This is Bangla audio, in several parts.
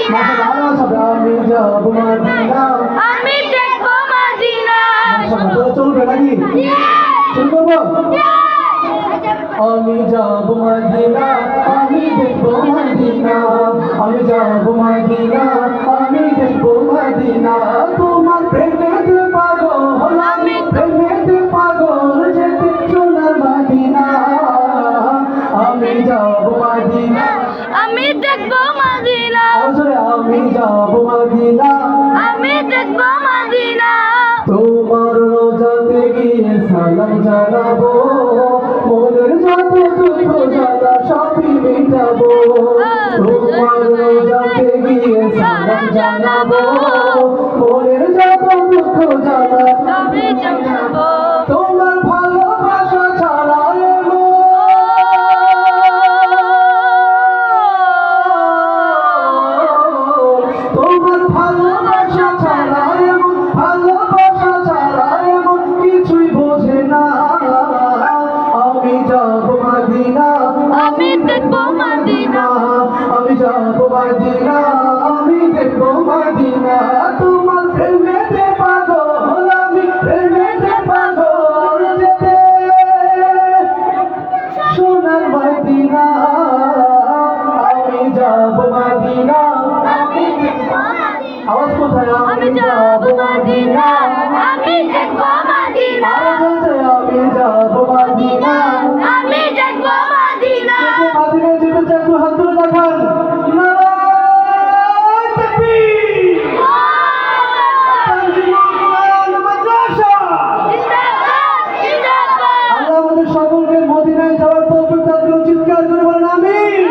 আমি যাব মদিনা, আমি দেখব মদিনা। চলবে নাকি? শুরু করবো। আমি যাব মদিনা, আমি দেখব মদিনা, আমি যাব মদিনা, আমি দেখব মদিনা। তোমার প্রেমেতে পাগল, আমি প্রেমেতে পাগল, যেতে সোনার মদিনা। আমি যাব মদিনা, আমি দেখব মদিনা, আমি যাব মদিনা, আমি দেখব মদিনা। তোমার রোজাতে গিয়ে সালাম জানাবো, মনের যত দুঃখ জ্বালা সবই মেটাবো। তোমার রোজাতে গিয়ে সালাম জানাবো, মনের যত দুঃখ জ্বালা সবই জানাবো। তোমার ভালোবাসা ছাড়া তোমার ভালোবাসা ছাড়া ভালোবাসা ছাড়া এমন কিছুই বোঝে না। আমি যাব মদিনা, আমি দেখব মদিনা, আমি যাব মদিনা, আমি দেখব মদিনা। তোমার প্রেমেতে পাগল, আমি প্রেমেতে পাগল, যেতে সোনার মদিনা। আমি যাব মদিনা, আমি দেখব মদিনা, আওয়াজ কোথায়? আমি যাব মদিনা, আমি দেখব মদিনা, আমি যাব মদিনা, আমি দেখব মদিনা। মদিনায় যেতে চাই একটু হাত তুলে দেখান। নারায়ে তাকবীর, তানজিমুল কোরআন মাদ্রাসা। জিন্দাবাদ, জিন্দাবাদ। আল্লাহ আমাদের সকলকে মদিনায় যাওয়ার তৌফিক দান করুন। চিৎকার করে বলেন আমিন।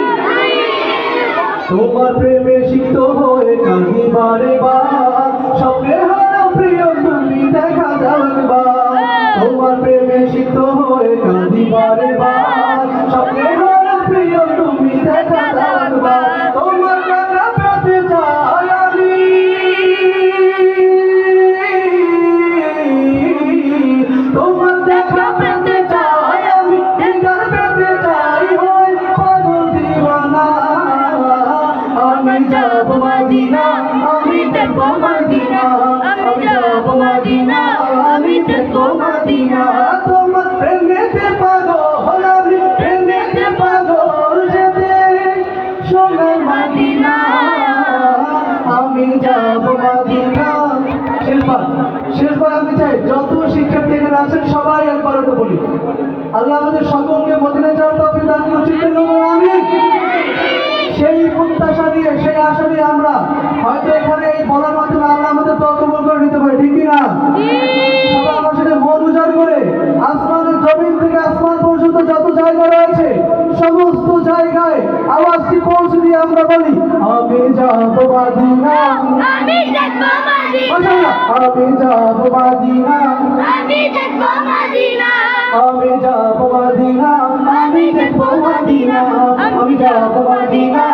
তোমার প্রেমে সিক্ত হয়ে কাঁদি বারে বার, স্বপ্নের হারা প্রিয় তুমি দেখা দাও একবার। তোমার প্রেমে সিক্ত হয়ে কাঁদি বারে বার, স্বপ্নের হারা প্রিয় তুমি দেখা দাও একবার। তোমার দেখা পেতে চাই আমি, তোমার দেখা পেতে চাই আমি, দিদার পেতে চাই হই পাগল দিওয়ানা। আমি যাব মদিনা, আমি দেখব মদিনা, আমি যাব মদিনা, আমি দেখব মদিনা। তোমার প্রেমেতে পাগল, আমি প্রেমেতে পাগল, যেতে সোনার মদিনা। আমি যাব মদিনা। শেষবার আমি চাই যত শিক্ষার্থী এখানে আছেন সবাই একবার করে বলি, আল্লাহ আমাদের সকলকে মদিনায় যাওয়ার তৌফিক দান করুন। চিন্তা করবেন আমিন। সেই প্রত্যাশা নিয়ে, সেই আশা নিয়ে আমরা হয়তো এখানে এই বলার মাধ্যমে আল্লাহ আমাদের দোয়া কবুল করে নিতে পারে, ঠিক কিনা? সবাই আমার সাথে মন উজাড় করে আসমানের জমিন থেকে আসমান পর্যন্ত যত জায়গা রয়েছে সমস্ত জায়গায় আওয়াজটি পৌঁছে দিয়ে আমরা বলি, আমি যাব মদিনা, আমি দেখব মদিনা, মাশাআল্লাহ, আমি যাব মদিনা, আমি দেখব মদিনা, আমি যাব মদিনা, আমি দেখব মদিনা, আমি যাব মদিনা,